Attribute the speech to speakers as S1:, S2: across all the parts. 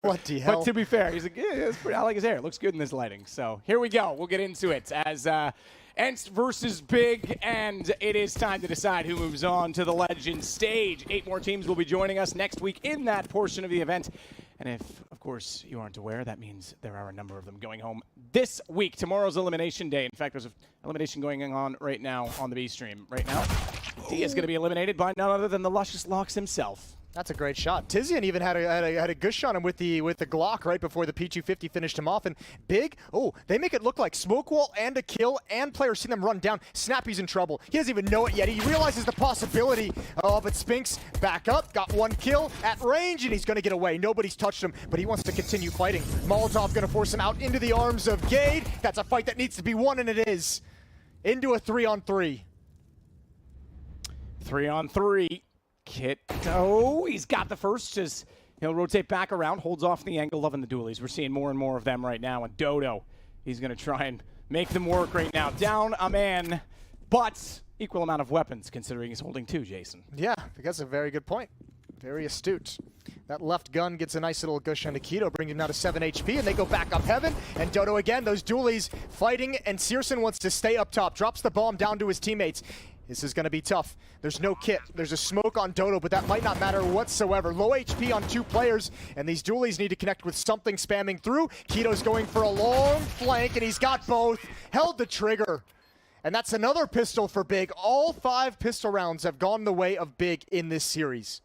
S1: What the hell?
S2: But to be fair, he's like, yeah, I like his hair. It looks good in this lighting. So here we go. We'll get into it as ENCE versus Big, and it is time to decide who moves on to the Legend stage. 8 more teams will be joining us next week in that portion of the event. And if, of course, you aren't aware, that means there are a number of them going home this week. Tomorrow's Elimination Day. In fact, there's an elimination going on right now on the B stream. Right now, D is going to be eliminated by none other than the Luscious Locks himself.
S1: That's a great shot. Tizian even had a gush on him with the Glock right before the P250 finished him off. And Big, they make it look like smoke wall and a kill, and players see them run down. Snappy's in trouble. He doesn't even know it yet. He realizes the possibility. Oh, but Spinks back up, got 1 kill at range, and he's going to get away. Nobody's touched him, but he wants to continue fighting. Molotov going to force him out into the arms of Gade. That's a fight that needs to be won, and it is. Into a 3-on-3.
S2: 3-on-3. Kit, he's got the first as he'll rotate back around, holds off the angle, loving the dualies. We're seeing more and more of them right now, and Dodo, he's going to try and make them work right now. Down a man, but equal amount of weapons considering he's holding 2, Jason.
S1: Yeah, that's a very good point. Very astute. That left gun gets a nice little gush on Keto, bringing him down to 7 HP, and they go back up heaven. And Dodo again, those dualies fighting, and Searson wants to stay up top, drops the bomb down to his teammates. This is going to be tough. There's no kit. There's a smoke on Dodo, but that might not matter whatsoever. Low HP on 2 players, and these dualies need to connect with something spamming through. Keto's going for a long flank, and he's got both. Held the trigger. And that's another pistol for Big. All 5 pistol rounds have gone the way of Big in this series.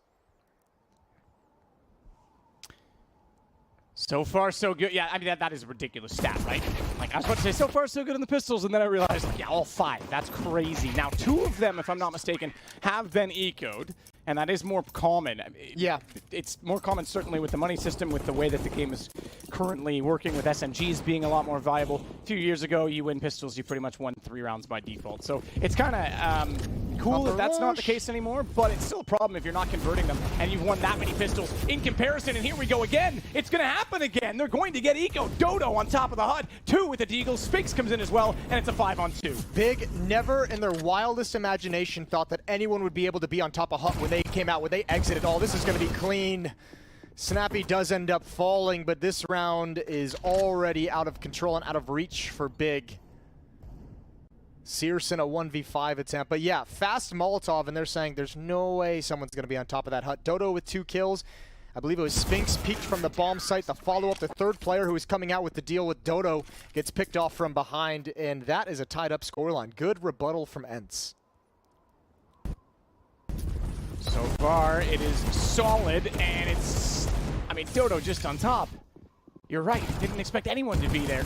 S2: So far, so good. Yeah, I mean, that is a ridiculous stat, right? Like, I was about to say, so far, so good in the pistols, and then I realized, like, yeah, all 5. That's crazy. Now, 2 of them, if I'm not mistaken, have been ecoed, and that is more common.
S1: Yeah.
S2: It's more common, certainly, with the money system, with the way that the game is currently working, with SMGs being a lot more viable. A few years ago, you win pistols, you pretty much won 3 rounds by default. So it's kind of cool that that's not the case anymore, but it's still a problem if you're not converting them, and you've won that many pistols in comparison. And here we go again. It's going to happen again. They're going to get eco. Dodo on top of the HUD. 2 with the Deagle. Spinks comes in as well, and it's a 5-on-2.
S1: Big never in their wildest imagination thought that anyone would be able to be on top of HUD when they came out, when they exited. Oh, this is going to be clean. Snappy does end up falling, but this round is already out of control and out of reach for Big. Searson a 1v5 attempt, but yeah, fast Molotov, and they're saying there's no way someone's going to be on top of that hut. Dodo with 2 kills. I believe it was Spinks peeked from the bomb site. The follow-up, the 3rd player who is coming out with the deal with Dodo gets picked off from behind, and that is a tied-up scoreline. Good rebuttal from ENCE.
S2: So far, it is solid, and it's, I mean, Dodo just on top. You're right. Didn't expect anyone to be there.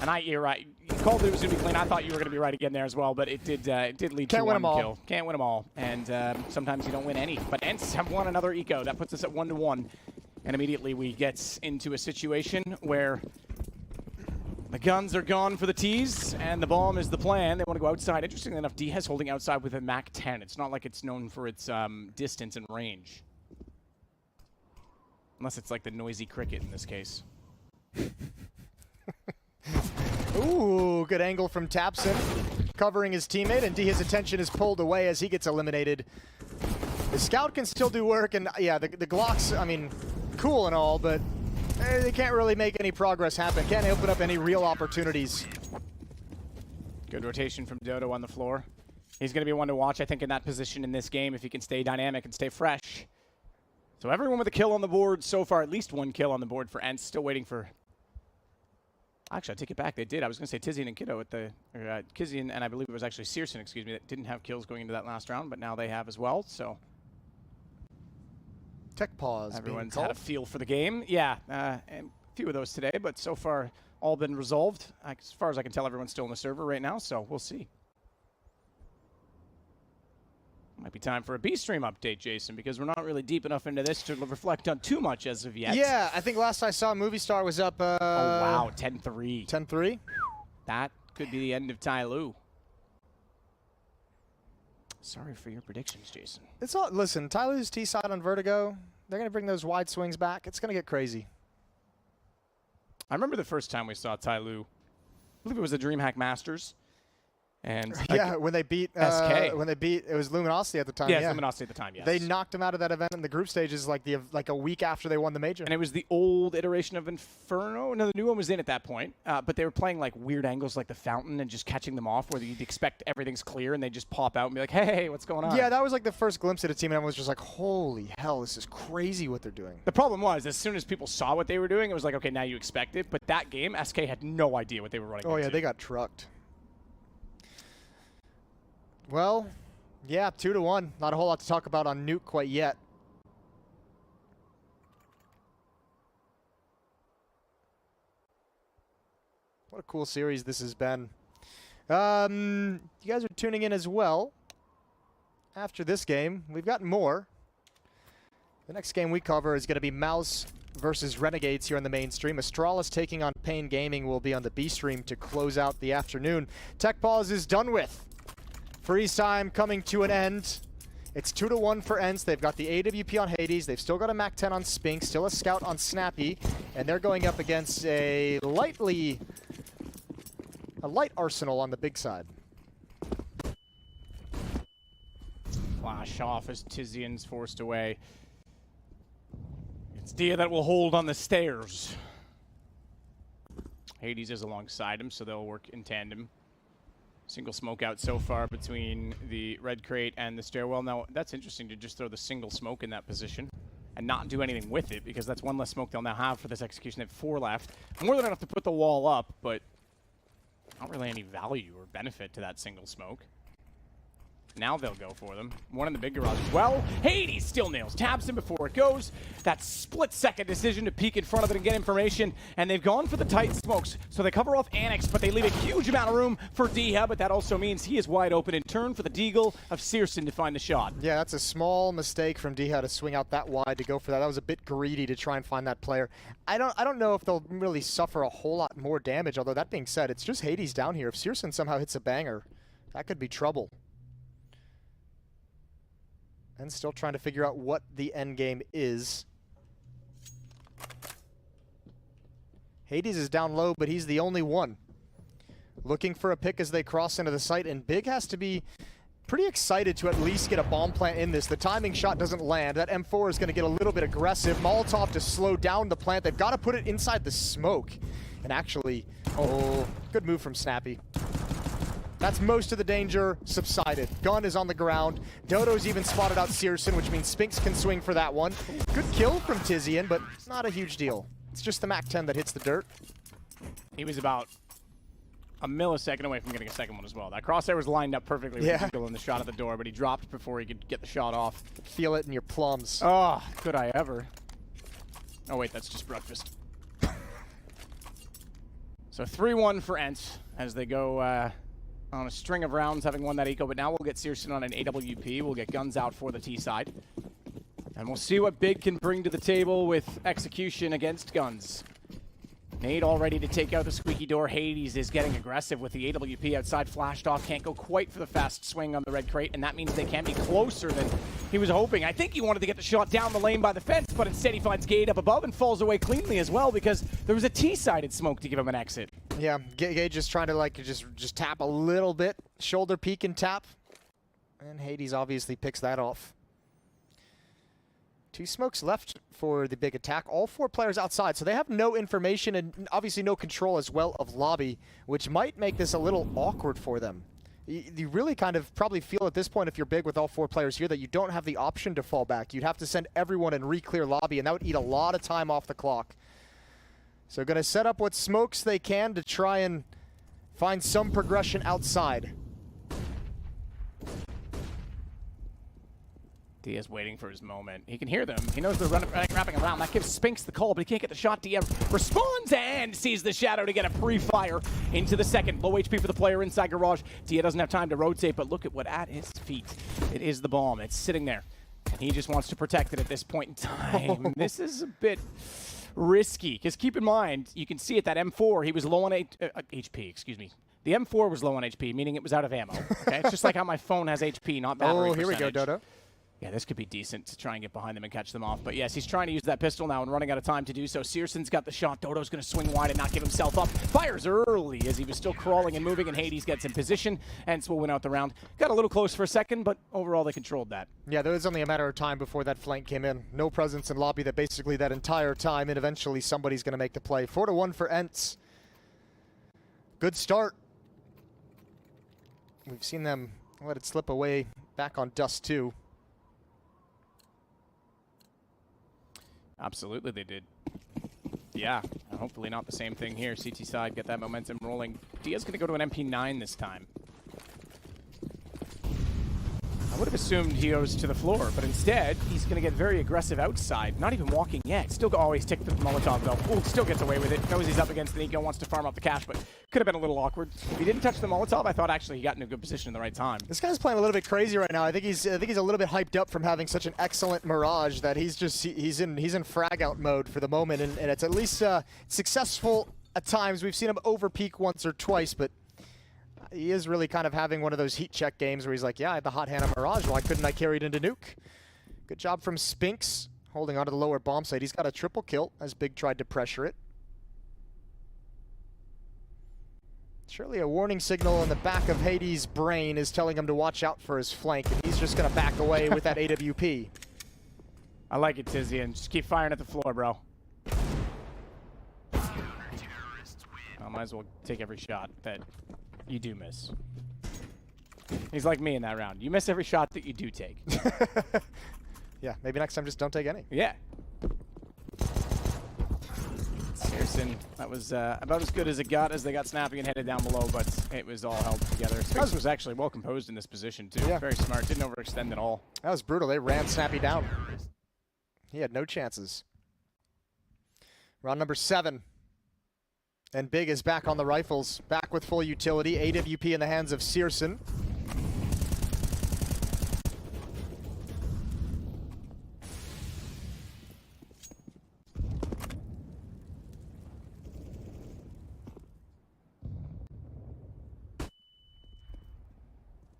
S2: And you're right. You called it was going to be clean. I thought you were going to be right again there as well, but it did lead to 1 kill. Can't win them all. And sometimes you don't win any. But ENCE have won another eco. That puts us at 1-1. And immediately we get into a situation where the guns are gone for the T's, and the bomb is the plan. They want to go outside. Interestingly enough, D has holding outside with a Mac 10. It's not like it's known for its distance and range. Unless it's like the noisy cricket in this case.
S1: Ooh, good angle from Tapson, covering his teammate, and D, his attention is pulled away as he gets eliminated. The scout can still do work, and yeah, the Glocks, I mean, cool and all, but they can't really make any progress happen. Can't open up any real opportunities.
S2: Good rotation from Dodo on the floor. He's going to be one to watch, I think, in that position in this game if he can stay dynamic and stay fresh. So everyone with a kill on the board so far, at least 1 kill on the board for ENCE. Still waiting for... Actually, I take it back. They did. I was going to say Tizian and Kiddo at the... Kizian, and I believe it was actually Searson, excuse me, that didn't have kills going into that last round, but now they have as well, so...
S1: Tech pause.
S2: Everyone's had a feel for the game. Yeah, and a few of those today, but so far all been resolved. As far as I can tell, everyone's still in the server right now, so we'll see. Might be time for a B-stream update, Jason, because we're not really deep enough into this to reflect on too much as of yet.
S1: Yeah, I think last I saw, Movie Star was up...
S2: oh, wow, 10-3.
S1: 10-3?
S2: That could be the end of Tyloo. Sorry for your predictions, Jason.
S1: It's all... Listen, Tyloo's T-side on Vertigo, they're going to bring those wide swings back. It's going to get crazy.
S2: I remember the first time we saw Tyloo. I believe it was the DreamHack Masters. And
S1: yeah, when they beat
S2: SK.
S1: it was Luminosity at the time.
S2: Yeah,
S1: Yeah,
S2: Luminosity at the time, yes.
S1: They knocked them out of that event in the group stages like a week after they won the major.
S2: And it was the old iteration of Inferno. No, the new one was in at that point. But they were playing like weird angles like the fountain and just catching them off where you'd expect everything's clear and they just pop out and be like, hey, what's going on?
S1: Yeah, that was like the first glimpse at a team and everyone was just like, holy hell, this is crazy what they're doing.
S2: The problem was, as soon as people saw what they were doing, it was like, okay, now you expect it. But that game, SK had no idea what they were running into.
S1: Oh yeah, they got trucked. Well, yeah, 2-1. Not a whole lot to talk about on Nuke quite yet. What a cool series this has been. You guys are tuning in as well. After this game, we've got more. The next game we cover is going to be Mouse versus Renegades here on the main stream. Astralis taking on Pain Gaming will be on the B stream to close out the afternoon. Tech Pause is done with. Freeze time coming to an end. It's 2-1 for ENCE. They've got the AWP on Hades. They've still got a MAC-10 on Spink, still a Scout on Snappy, and they're going up against a light arsenal on the big side.
S2: Flash off as Tizian's forced away. It's Dia that will hold on the stairs. Hades is alongside him, so they'll work in tandem. Single smoke out so far between the red crate and the stairwell. Now, that's interesting to just throw the single smoke in that position and not do anything with it, because that's one less smoke they'll now have for this execution. They have 4 left. More than enough to put the wall up, but not really any value or benefit to that single smoke. Now they'll go for them. One in the big garage as well. Hades still nails. Tabs him before it goes. That split-second decision to peek in front of it and get information. And they've gone for the tight smokes. So they cover off Annex, but they leave a huge amount of room for Dia. But that also means he is wide open in turn for the Deagle of Searson to find the shot.
S1: Yeah, that's a small mistake from Dia to swing out that wide to go for that. That was a bit greedy to try and find that player. I don't know if they'll really suffer a whole lot more damage. Although that being said, it's just Hades down here. If Searson somehow hits a banger, that could be trouble. And still trying to figure out what the end game is. Hades is down low, but he's the only one. Looking for a pick as they cross into the site, and Big has to be pretty excited to at least get a bomb plant in this. The timing shot doesn't land. That M4 is going to get a little bit aggressive. Molotov to slow down the plant. They've got to put it inside the smoke. And actually, oh, good move from Snappy. That's most of the danger subsided. Gun is on the ground. Dodo's even spotted out Searson, which means Spinks can swing for that one. Good kill from Tizian, but not a huge deal. It's just the MAC-10 that hits the dirt.
S2: He was about a millisecond away from getting a second one as well. That crosshair was lined up perfectly with Deagle in the shot at the door, but he dropped before he could get the shot off.
S1: Feel it in your plums.
S2: Oh, could I ever. Oh wait, that's just breakfast. So 3-1 for ENCE as they go on a string of rounds, having won that eco, but now we'll get Searson on an AWP. We'll get guns out for the T side. And we'll see what Big can bring to the table with execution against guns. Nade all ready to take out the squeaky door. Hades is getting aggressive with the AWP outside, flashed off. Can't go quite for the fast swing on the red crate, and that means they can be closer than he was hoping. I think he wanted to get the shot down the lane by the fence, but instead he finds Gade up above and falls away cleanly as well, because there was a T-sided smoke to give him an exit.
S1: Yeah, Gage just trying to like just tap a little bit, shoulder peek and tap, and Hades obviously picks that off. 2 smokes left for the big attack. All 4 players outside, so they have no information and obviously no control as well of lobby, which might make this a little awkward for them. You really kind of probably feel at this point, if you're big with all 4 players here, that you don't have the option to fall back. You'd have to send everyone and re-clear lobby, and that would eat a lot of time off the clock. So going to set up what smokes they can to try and find some progression outside.
S2: Dia's waiting for his moment. He can hear them. He knows they're wrapping around. That gives Spinks the call, but he can't get the shot. Dia responds and sees the shadow to get a pre-fire into the second. Low HP for the player inside garage. Dia doesn't have time to rotate, but look at what at his feet. It is the bomb. It's sitting there. And he just wants to protect it at this point in time. This is a bit risky, because keep in mind, you can see it, that M4, he was low on HP, excuse me. The M4 was low on HP, meaning it was out of ammo. Okay, it's just like how my phone has HP, not battery
S1: Oh, here we go,
S2: percentage.
S1: Dodo.
S2: Yeah, this could be decent to try and get behind them and catch them off. But yes, he's trying to use that pistol now and running out of time to do so. Searson's got the shot. Dodo's going to swing wide and not give himself up. Fires early as he was still crawling and moving, and Hades gets in position. ENCE will win out the round. Got a little close for a second, but overall they controlled that.
S1: Yeah, there was only a matter of time before that flank came in. No presence in lobby that basically that entire time, and eventually somebody's going to make the play. 4-1 for ENCE. Good start. We've seen them let it slip away back on Dust 2.
S2: Absolutely they did. Yeah, hopefully not the same thing here. CT side, get that momentum rolling. Dia's going to go to an MP9 this time. I would have assumed he goes to the floor, but instead, he's going to get very aggressive outside. Not even walking yet. Still always tick the Molotov, though. Ooh, still gets away with it. Knows he's up against the Nico, wants to farm up the cash, but could have been a little awkward. If he didn't touch the Molotov, I thought actually he got in a good position in the right time.
S1: This guy's playing a little bit crazy right now. I think he's a little bit hyped up from having such an excellent Mirage that he's in frag out mode for the moment, and it's at least successful at times. We've seen him over peak once or twice, but he is really kind of having one of those heat check games where he's like, yeah, I had the hot hand on Mirage. Why couldn't I carry it into Nuke? Good job from Spinks, holding onto the lower bomb site. He's got a triple kill as Big tried to pressure it. Surely a warning signal in the back of Hades' brain is telling him to watch out for his flank, and he's just going to back away with that AWP.
S2: I like it, Tizian. Just keep firing at the floor, bro. I might as well take every shot that you do miss. He's like me in that round. You miss every shot that you do take.
S1: Yeah, maybe next time just don't take any.
S2: Yeah. Searson, that was about as good as it got as they got snappy and headed down below, but it was all held together. Spinks was actually well composed in this position, too. Yeah. Very smart. Didn't overextend at all.
S1: That was brutal. They ran Snappy down. He had no chances. Round number 7. And Big is back on the rifles, back with full utility. AWP in the hands of Searson.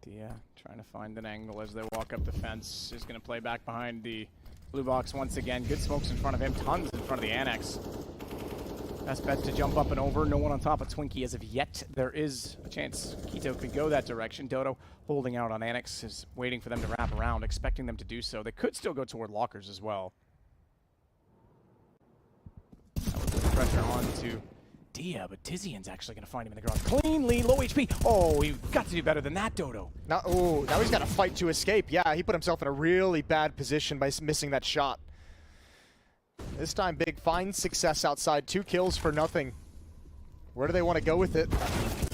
S2: Dia trying to find an angle as they walk up the fence. Is going to play back behind the blue box once again. Good smokes in front of him, tons in front of the annex. Best bet to jump up and over. No one on top of Twinkie as of yet. There is a chance Quito could go that direction. Dodo holding out on Annex is waiting for them to wrap around, expecting them to do so. They could still go toward lockers as well. That would put pressure on to Dia, but Tizian's actually going to find him in the garage. Cleanly, low HP. Oh, you've got to do better than that, Dodo.
S1: Now he's got to fight to escape. Yeah, he put himself in a really bad position by missing that shot. This time, Big finds success outside. 2 kills for nothing. Where do they want to go with it?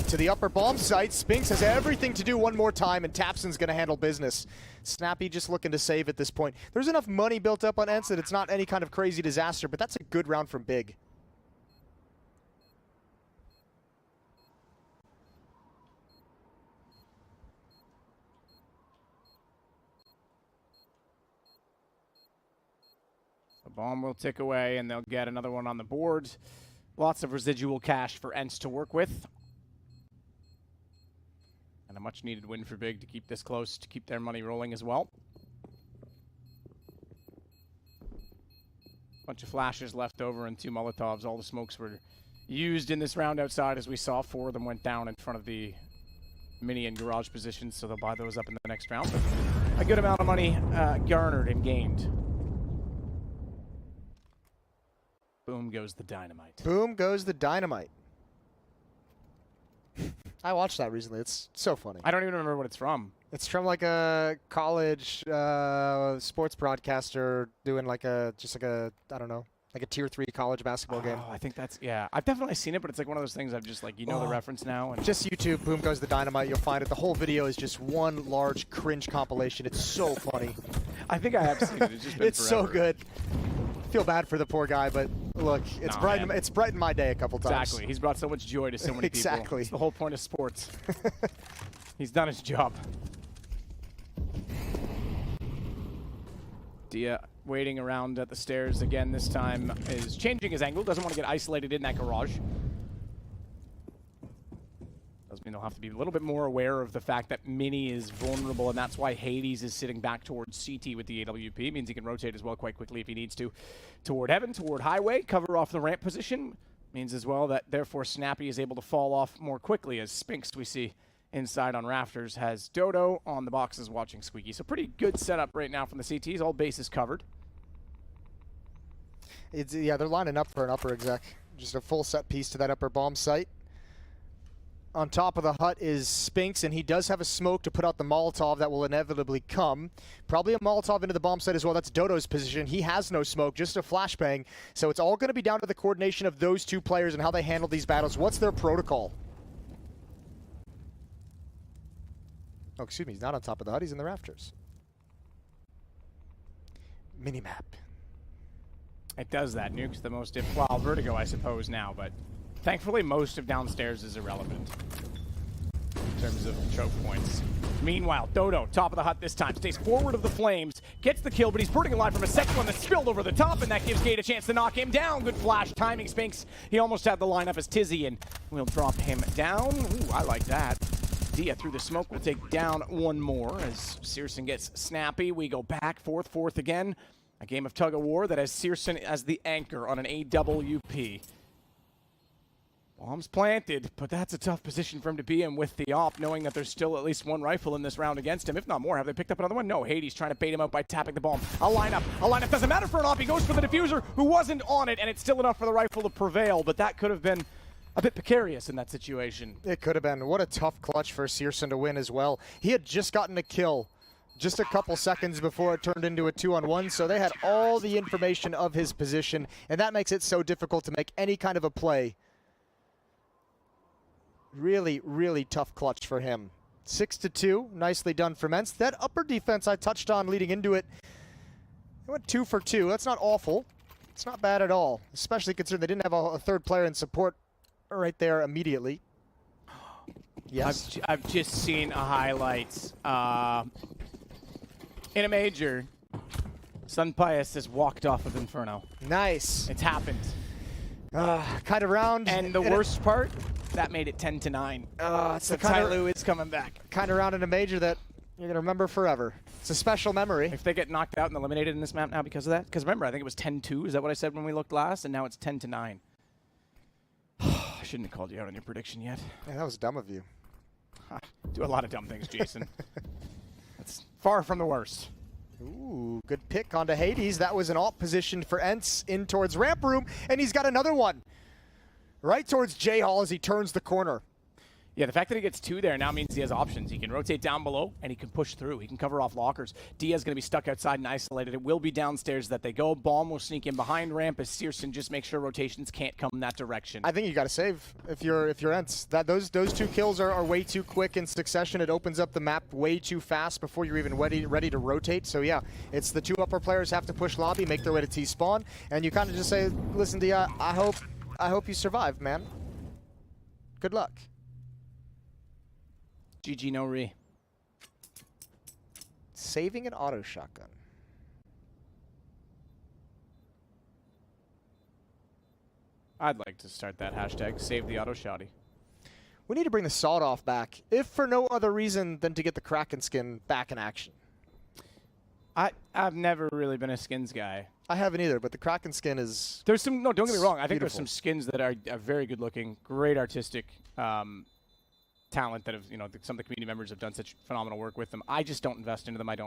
S1: To the upper bomb site. Spinks has everything to do one more time, and Tapson's going to handle business. Snappy just looking to save at this point. There's enough money built up on ENCE that it's not any kind of crazy disaster, but that's a good round from Big.
S2: Bomb will tick away, and they'll get another one on the board. Lots of residual cash for ENCE to work with. And a much-needed win for Big to keep this close, to keep their money rolling as well. Bunch of flashes left over and 2 Molotovs. All the smokes were used in this round outside, as we saw. 4 of them went down in front of the mini and garage positions, so they'll buy those up in the next round. But a good amount of money garnered and gained. Boom goes the dynamite.
S1: Boom goes the dynamite. I watched that recently. It's so funny.
S2: I don't even remember what it's from.
S1: It's from like a college sports broadcaster doing like I don't know, like a tier 3 college basketball game.
S2: I think that's, yeah. I've definitely seen it, but it's like one of those things I've just like, you know the reference now. And
S1: just YouTube, Boom Goes the Dynamite. You'll find it. The whole video is just one large cringe compilation. It's so funny.
S2: I think I have seen it. It's just been
S1: It's
S2: forever.
S1: so good. Feel bad for the poor guy, but look, it's brightened my day a couple times.
S2: Exactly. He's brought so much joy to so many people.
S1: Exactly.
S2: It's the whole point of sports. He's done his job. Dia waiting around at the stairs again this time, is changing his angle. Doesn't want to get isolated in that garage. Does mean they'll have to be a little bit more aware of the fact that Mini is vulnerable, and that's why Hades is sitting back towards CT with the AWP. It means he can rotate as well quite quickly if he needs to. Toward Heaven, toward Highway, cover off the ramp position. Means as well that therefore Snappy is able to fall off more quickly, as Spinks we see inside on Rafters has Dodo on the boxes watching Squeaky. So pretty good setup right now from the CTs. All bases covered.
S1: Yeah, they're lining up for an upper exec. Just a full set piece to that upper bomb site. On top of the hut is Spinks, and he does have a smoke to put out the Molotov that will inevitably come. Probably a Molotov into the bomb site as well. That's Dodo's position. He has no smoke, just a flashbang. So it's all going to be down to the coordination of those two players and how they handle these battles. What's their protocol? Oh, excuse me, he's not on top of the hut. He's in the rafters. Minimap.
S2: It does that. Nuke's the most, well, Vertigo, I suppose, now, but thankfully most of downstairs is irrelevant in terms of choke points. Meanwhile, Dodo, top of the hut this time, stays forward of the flames, gets the kill, but he's burning alive from a second one that spilled over the top, and that gives Gate a chance to knock him down. Good flash timing, Spinks. He almost had the lineup as Tizzy, and we'll drop him down. Ooh, I like that. Dia through the smoke will take down one more as Searson gets snappy. We go back, fourth again. A game of tug-of-war that has Searson as the anchor on an AWP. Bombs planted, but that's a tough position for him to be in with the op, knowing that there's still at least one rifle in this round against him, if not more. Have they picked up another one? No, Hades trying to bait him out by tapping the bomb. A lineup doesn't matter for an op. He goes for the diffuser, who wasn't on it, and it's still enough for the rifle to prevail, but that could have been a bit precarious in that situation.
S1: It could have been. What a tough clutch for Searson to win as well. He had just gotten a kill just a couple seconds before it turned into a 2-on-1, so they had all the information of his position, and that makes it so difficult to make any kind of a play. Really, really tough clutch for him. 6-2, nicely done for ENCE. That upper defense I touched on leading into it, it went 2 for 2. That's not awful. It's not bad at all, especially considering they didn't have a third player in support right there immediately. Yes.
S2: I've just seen a highlight in a major. Sun Pius has walked off of Inferno.
S1: Nice.
S2: It's happened.
S1: Kind of round.
S2: And the worst part, that made it 10-9.
S1: It's the
S2: Tyloo is coming back.
S1: Kind of round in a major that you're going to remember forever. It's a special memory.
S2: If they get knocked out and eliminated in this map now because of that? Because remember, I think it was 10-2. Is that what I said when we looked last? And now it's 10-9. I shouldn't have called you out on your prediction yet.
S1: Yeah, that was dumb of you.
S2: Do a lot of dumb things, Jason. That's far from the worst.
S1: Ooh, good pick onto Hades. That was an alt position for ENCE in towards ramp room, and he's got another one right towards J-Hall as he turns the corner.
S2: Yeah, the fact that he gets 2 there now means he has options. He can rotate down below, and he can push through. He can cover off lockers. Dia's going to be stuck outside and isolated. It will be downstairs that they go. Bomb will sneak in behind ramp as Searson just makes sure rotations can't come in that direction.
S1: I think you got to save if you're ENCE. Those 2 kills are way too quick in succession. It opens up the map way too fast before you're even ready to rotate. So yeah, it's the 2 upper players have to push lobby, make their way to T-spawn, and you kind of just say, listen, Dia, I hope you survive, man. Good luck.
S2: GG no re.
S1: Saving an auto shotgun.
S2: I'd like to start that hashtag, save the auto shotty.
S1: We need to bring the sawed-off back, if for no other reason than to get the Kraken skin back in action.
S2: I've never really been a skins guy.
S1: I haven't either, but the Kraken skin is
S2: There's some, no, don't get me wrong. I think
S1: beautiful.
S2: there's some skins that are very good looking, great artistic talent that have, some of the community members have done such phenomenal work with them. I just don't invest into them. It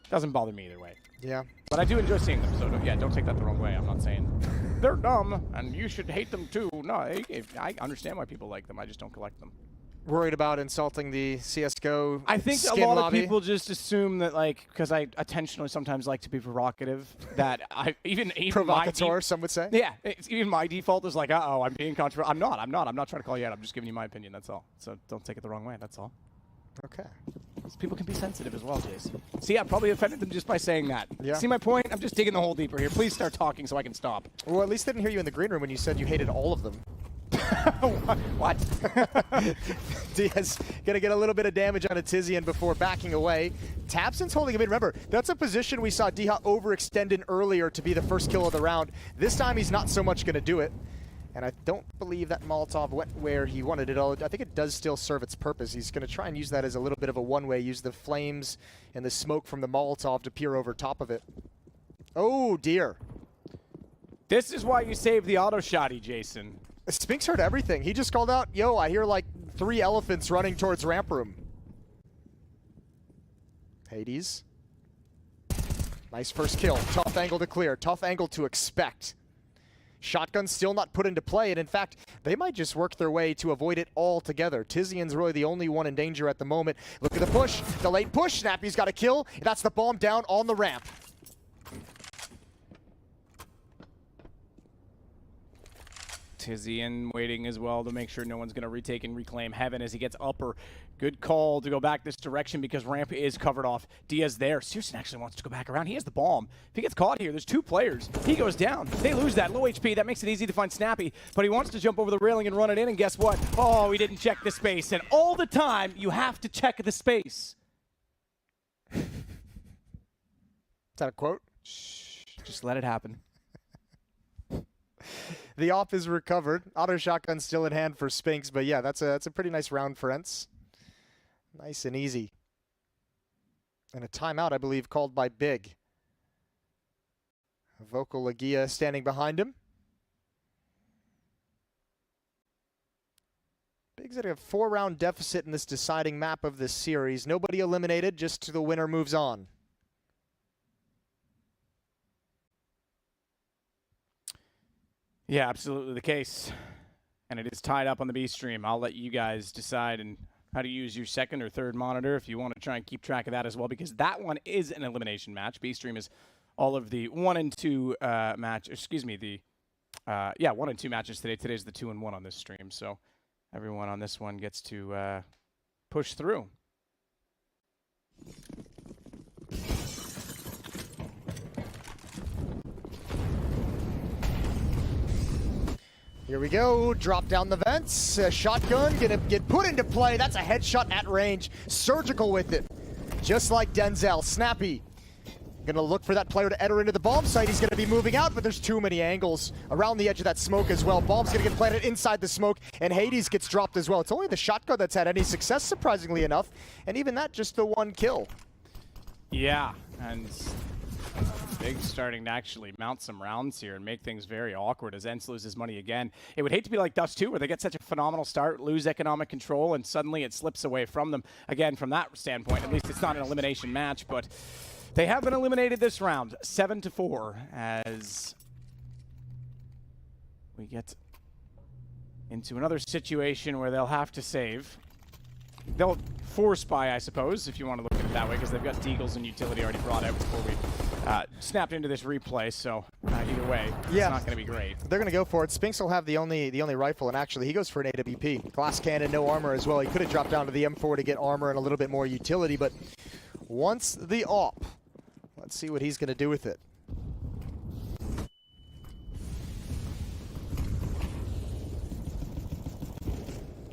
S2: doesn't bother me either way.
S1: Yeah.
S2: But I do enjoy seeing them, so don't take that the wrong way. I'm not saying they're dumb and you should hate them too. No, I understand why people like them. I just don't collect them.
S1: Worried about insulting the CSGO
S2: I think
S1: skin
S2: a lot
S1: lobby?
S2: of people just assume that, because I intentionally sometimes like to be provocative, that even
S1: provocateur, some would say.
S2: Yeah, even my default is like, uh-oh, I'm being controversial. I'm not trying to call you out. I'm just giving you my opinion, that's all. So don't take it the wrong way, that's all.
S1: Okay.
S2: People can be sensitive as well, Jace. See, I probably offended them just by saying that.
S1: Yeah.
S2: See my point? I'm just digging the hole deeper here. Please start talking so I can stop.
S1: Well, at least they didn't hear you in the green room when you said you hated all of them.
S2: What?
S1: Diaz gonna get a little bit of damage on a Tizian before backing away. Tabson's holding him in. Remember, that's a position we saw Diha overextend in earlier to be the first kill of the round. This time he's not so much gonna do it. And I don't believe that Molotov went where he wanted it. I think it does still serve its purpose. He's going to try and use that as a little bit of a one-way, use the flames and the smoke from the Molotov to peer over top of it. Oh, dear.
S2: This is why you save the auto shotty, Jason.
S1: Spinks heard everything. He just called out, yo, I hear like 3 elephants running towards ramp room. Hades. Nice first kill. Tough angle to clear. Tough angle to expect. Shotgun still not put into play, and in fact, they might just work their way to avoid it altogether. Tizian's really the only one in danger at the moment. Look at the push. The late push. Snappy's got a kill. That's the bomb down on the ramp.
S2: Tizian waiting as well to make sure no one's going to retake and reclaim heaven as he gets upper. Good call to go back this direction because ramp is covered off. Diaz there. Searson actually wants to go back around. He has the bomb. If he gets caught here, there's 2 players. He goes down. They lose that. Low HP. That makes it easy to find Snappy, but he wants to jump over the railing and run it in, and guess what? Oh, he didn't check the space, and all the time, you have to check the space.
S1: Is that a quote?
S2: Shh. Just let it happen.
S1: The op is recovered. Auto shotgun still in hand for Spinks, but yeah, that's a pretty nice round for ENCE. Nice and easy. And a timeout, I believe, called by Big. Vocal Lagia standing behind him. Big's at a 4-round deficit in this deciding map of this series. Nobody eliminated, just the winner moves on.
S2: Yeah, absolutely the case. And it is tied up on the B stream. I'll let you guys decide and how to use your second or third monitor if you want to try and keep track of that as well, because that one is an elimination match. B stream is all of the 1 and 2 match. Excuse me, the 1 and 2 matches today. Today's the 2 and 1 on this stream. So everyone on this one gets to push through.
S1: Here we go, drop down the vents, shotgun gonna get put into play. That's a headshot at range, surgical with it. Just like Denzel. Snappy gonna look for that player to enter into the bomb site. He's gonna be moving out, but there's too many angles around the edge of that smoke as well. Bomb's gonna get planted inside the smoke, and Hades gets dropped as well. It's only the shotgun that's had any success, surprisingly enough, and even that, just the 1 kill.
S2: Yeah, and Big starting to actually mount some rounds here and make things very awkward as ENCE loses money again. It would hate to be like Dust 2, where they get such a phenomenal start, lose economic control, and suddenly it slips away from them. Again, from that standpoint, at least it's not an elimination match, but they have been eliminated this round, 7-4, as we get into another situation where they'll have to save. They'll force buy, I suppose, if you want to look at it that way, because they've got Deagles and utility already brought out before we snapped into this replay. So either way,
S1: yeah,
S2: it's not going to be great.
S1: They're going to go for it. Spinks will have the only rifle, and actually he goes for an AWP. Glass cannon, no armor as well. He could have dropped down to the M4 to get armor and a little bit more utility, but once the op, let's see what he's going to do with it.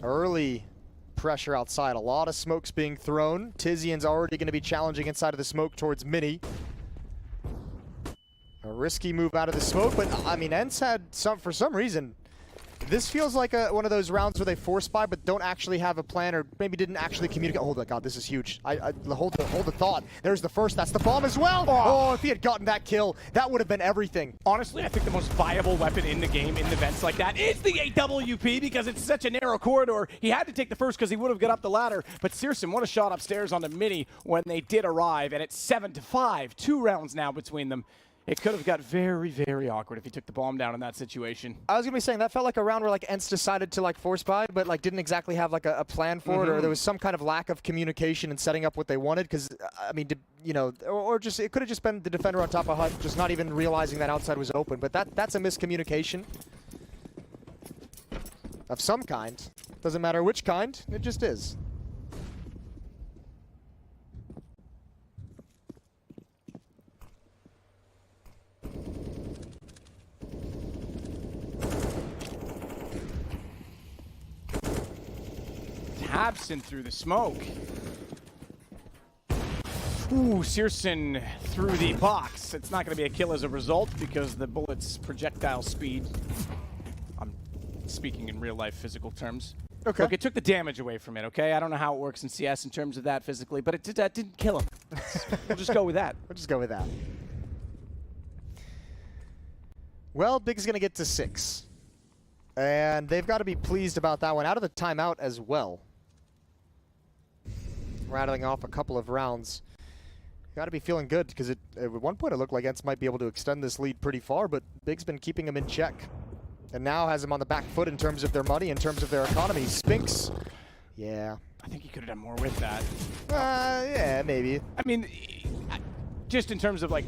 S1: Early pressure outside. A lot of smoke's being thrown. Tizian's already going to be challenging inside of the smoke towards Mini. A risky move out of the smoke, but I mean, ENCE had for some reason, this feels like one of those rounds where they force buy but don't actually have a plan, or maybe didn't actually communicate. Oh my God, this is huge. Hold the thought. There's the first. That's the bomb as well. Oh, if he had gotten that kill, that would have been everything.
S2: Honestly, I think the most viable weapon in the game in events like that is the AWP, because it's such a narrow corridor. He had to take the first because he would have got up the ladder, but Searson, what a shot upstairs on the Mini when they did arrive, and it's 7-5. 2 rounds now between them. It could have got very, very awkward if he took the bomb down in that situation.
S1: I was gonna be saying that felt like a round where like ENCE decided to like force buy, but like didn't exactly have like a plan for it, or there was some kind of lack of communication in setting up what they wanted. Because I mean, you know, or just it could have just been the defender on top of HUD, just not even realizing that outside was open. But that's a miscommunication of some kind. Doesn't matter which kind, it just is.
S2: Absent through the smoke. Ooh, Searson through the box. It's not going to be a kill as a result because the bullet's projectile speed. I'm speaking in real life physical terms.
S1: Okay.
S2: Look, it took the damage away from it, okay? I don't know how it works in CS in terms of that physically, but that didn't kill him. We'll just go with that.
S1: We'll just go with that. Well, Big's going to get to 6. And they've got to be pleased about that one. Out of the timeout as well. Rattling off a couple of rounds. Got to be feeling good, because at one point it looked like ENCE might be able to extend this lead pretty far, but Big's been keeping him in check. And now has him on the back foot in terms of their money, in terms of their economy. Spinks, yeah.
S2: I think he could have done more with that.
S1: Yeah, maybe.
S2: I mean, just in terms of like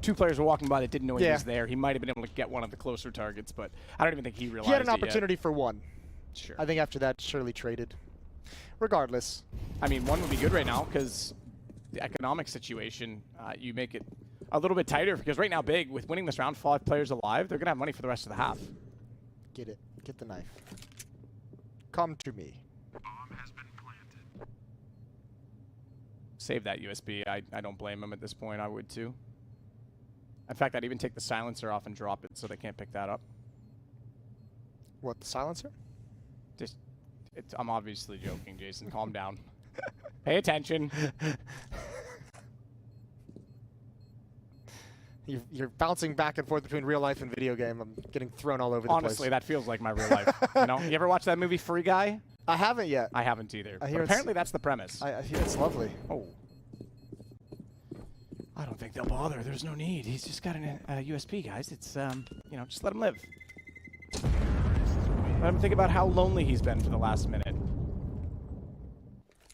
S2: 2 players were walking by that didn't know he was there, he might have been able to get one of the closer targets, but I don't even think he realized
S1: he had an
S2: it
S1: opportunity
S2: yet.
S1: For one.
S2: Sure.
S1: I think after that, surely traded. Regardless.
S2: I mean, one would be good right now because the economic situation, you make it a little bit tighter because right now, Big, with winning this round, 5 players alive, they're going to have money for the rest of the half.
S1: Get it. Get the knife. Come to me.
S3: Bomb has been planted.
S2: Save that USB. I don't blame him at this point. I would too. In fact, I'd even take the silencer off and drop it so they can't pick that up.
S1: What, the silencer?
S2: Just, I'm obviously joking, Jason. Calm down. Pay attention.
S1: You're bouncing back and forth between real life and video game. I'm getting thrown all over the place.
S2: Honestly, that feels like my real life. You know, you ever watch that movie Free Guy?
S1: I haven't yet.
S2: I haven't either.
S1: I
S2: But
S1: hear
S2: apparently that's the premise.
S1: I hear it's lovely.
S2: Oh. I don't think they'll bother. There's no need. He's just got a USP, guys. It's, you know, just let him live. Let him think about how lonely he's been for the last minute.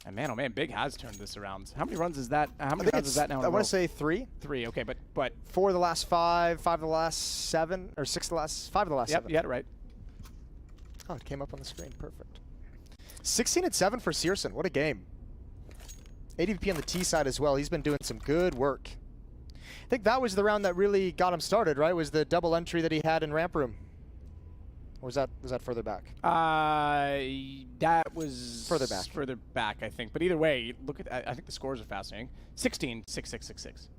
S2: And man, oh man, Big has turned this around. How many runs is that? How many runs is that now?
S1: I want to say 3.
S2: 3. Okay, but
S1: 4 of the last 5, 5 of the last 7, or 6 of the last 5 of the last 7.
S2: Yep, you had it right.
S1: Oh, it came up on the screen. Perfect. 16-7 for Searson. What a game. ADVP on the T side as well. He's been doing some good work. I think that was the round that really got him started, right? Was the double entry that he had in ramp room. Or was that further back?
S2: That was
S1: further back.
S2: Further back, I think. But either way, look at. I think the scores are fascinating. 16, 6, 6, 6, 6.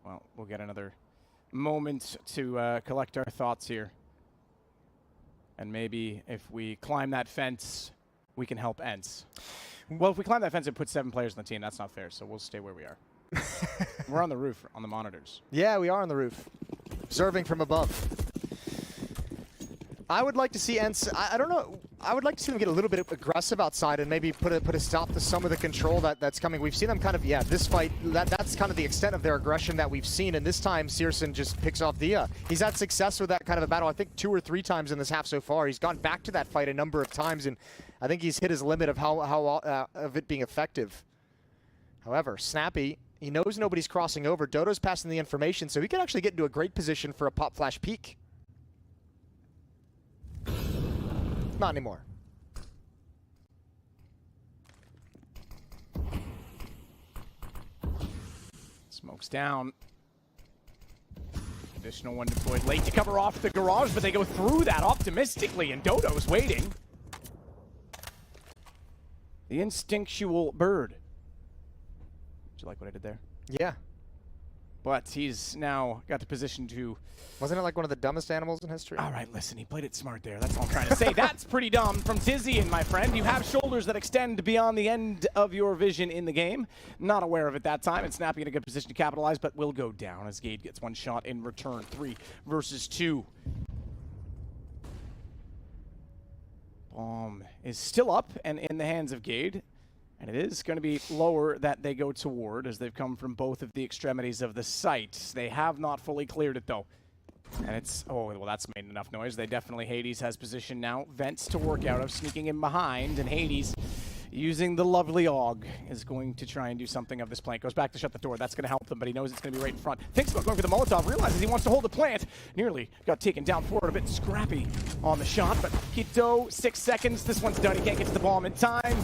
S2: Well, we'll get another moment to collect our thoughts here, and maybe if we climb that fence, we can help ENCE. Well, if we climb that fence, it puts 7 players on the team. That's not fair. So we'll stay where we are. We're on the roof, on the monitors.
S1: Yeah, we are on the roof, observing from above. I would like to see ENCE, I don't know, I would like to see them get a little bit aggressive outside and maybe put a stop to some of the control that's coming. We've seen them kind of, this fight, that's kind of the extent of their aggression that we've seen, and this time Searson just picks off Dia. He's had success with that kind of a battle, I think 2 or 3 times in this half so far. He's gone back to that fight a number of times, and I think he's hit his limit of of it being effective. However, Snappy, he knows nobody's crossing over. Dodo's passing the information, so he could actually get into a great position for a pop flash peek. Not anymore.
S2: Smoke's down. Additional one deployed late to cover off the garage, but they go through that optimistically, and Dodo's waiting. The instinctual bird. Did you like what I did there?
S1: Yeah.
S2: But he's now got the position to...
S1: Wasn't it like one of the dumbest animals in history?
S2: All right, listen, he played it smart there. That's all I'm trying to say. That's pretty dumb from Tizian, my friend. You have shoulders that extend beyond the end of your vision in the game. Not aware of it that time, and Snappy in a good position to capitalize, but will go down as Gade gets 1 shot in return. 3 versus 2. Bomb is still up and in the hands of Gade. And it is going to be lower that they go toward as they've come from both of the extremities of the site. They have not fully cleared it, though. And it's... Oh, well, that's made enough noise. They definitely... Hades has position now. Vents to work out of, sneaking in behind. And Hades, using the lovely AUG, is going to try and do something of this plant. Goes back to shut the door. That's going to help them, but he knows it's going to be right in front. Thinks about going for the Molotov. Realizes he wants to hold the plant. Nearly got taken down forward. A bit scrappy on the shot, but Quito, 6 seconds. This one's done. He can't get to the bomb in time.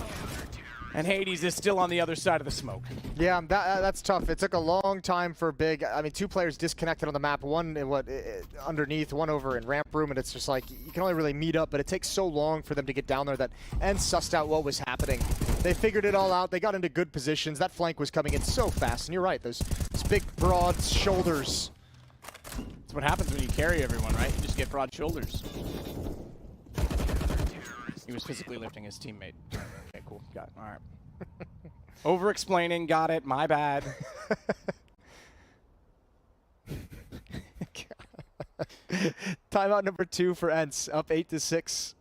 S2: And Hades is still on the other side of the smoke. Yeah,
S1: that's tough. It took a long time for Big. I mean, 2 players disconnected on the map. One underneath, one over in ramp room, and it's just like you can only really meet up, but it takes so long for them to get down there that ENCE sussed out what was happening. They figured it all out. They got into good positions. That flank was coming in so fast, and you're right. Those big, broad shoulders.
S2: That's what happens when you carry everyone, right? You just get broad shoulders. He was physically lifting his teammate. Okay, cool. Got it. All right. Over-explaining. Got it. My bad.
S1: Timeout number 2 for ENCE, up 8-6.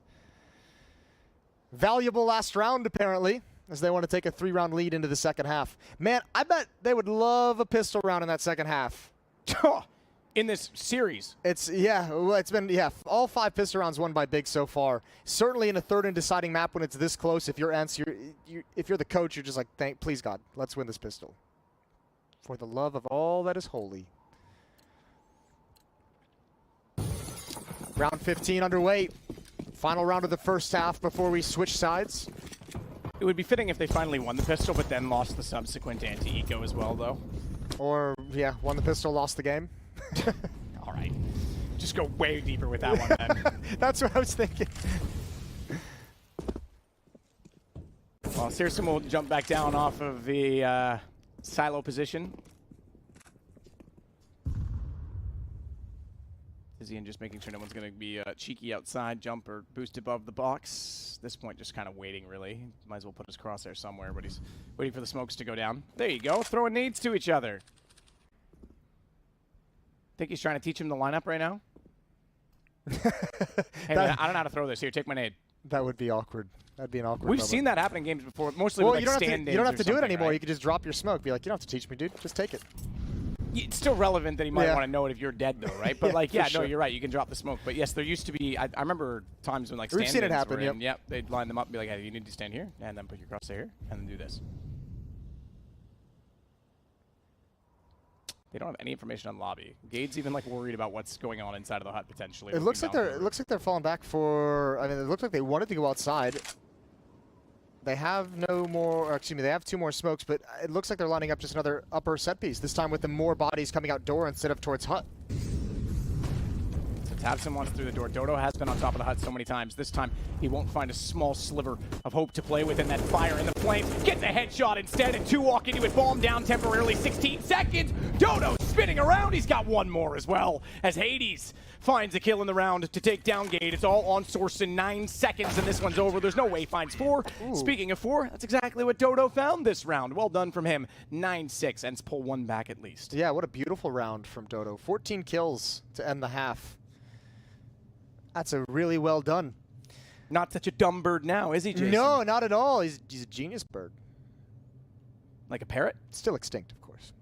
S1: Valuable last round, apparently, as they want to take a 3-round lead into the second half. Man, I bet they would love a pistol round in that second half.
S2: In this series.
S1: It's been all 5 pistol rounds won by Big so far. Certainly in a third and deciding map when it's this close, if you're ENCE, if you're the coach, you're just like, please God, let's win this pistol. For the love of all that is holy. Round 15 underway. Final round of the first half before we switch sides.
S2: It would be fitting if they finally won the pistol, but then lost the subsequent anti-eco as well, though.
S1: Or, yeah, won the pistol, lost the game.
S2: All right. Just go way deeper with that one, then.
S1: That's what I was thinking.
S2: Well, Searson will jump back down off of the silo position. Ian just making sure no one's going to be cheeky outside, jump or boost above the box. At this point, just kind of waiting, really. Might as well put his crosshair somewhere, but he's waiting for the smokes to go down. There you go, throwing nades to each other. Think he's trying to teach him the lineup right now? Hey, man, I don't know how to throw this. Here, take my nade.
S1: That would be awkward. That'd be an awkward
S2: We've
S1: moment.
S2: seen that happen in games before, mostly
S1: well,
S2: with like
S1: you don't have to do it anymore.
S2: Right?
S1: You can just drop your smoke. Be like, you don't have to teach me, dude. Just take it.
S2: It's still relevant that he might want to know it if you're dead, though, right? But
S1: no,
S2: sure. You're right. You can drop the smoke. But yes, there used to be. I remember times when like
S1: we've seen it happen.
S2: Yep. Yep. They'd line them up, and be like, "Hey, you need to stand here, and then put your crosshair here, and then do this." They don't have any information on lobby. Gade's even like worried about what's going on inside of the hut potentially.
S1: It looks like they're falling back for. I mean, it looks like they wanted to go outside. They have no more, or excuse me, they have 2 more smokes, but it looks like they're lining up just another upper set piece, this time with the more bodies coming out door instead of towards hut.
S2: So Tabson wants through the door. Dodo has been on top of the hut so many times. This time, he won't find a small sliver of hope to play with in that fire in the flames. Gets a headshot instead, and 2 walk into it. Bomb down temporarily, 16 seconds. Dodo spinning around. He's got 1 more as well, as Hades finds a kill in the round to take down Gade. It's all on source in 9 seconds, and this one's over. There's no way. Finds 4. Ooh. Speaking of 4, that's exactly what Dodo found this round. Well done from him. 9-6, and pull 1 back at least.
S1: Yeah, what a beautiful round from Dodo. 14 kills to end the half. That's a really well done.
S2: Not such a dumb bird now, is he, Jason?
S1: No, not at all. He's a genius bird.
S2: Like a parrot?
S1: Still extinct, of course.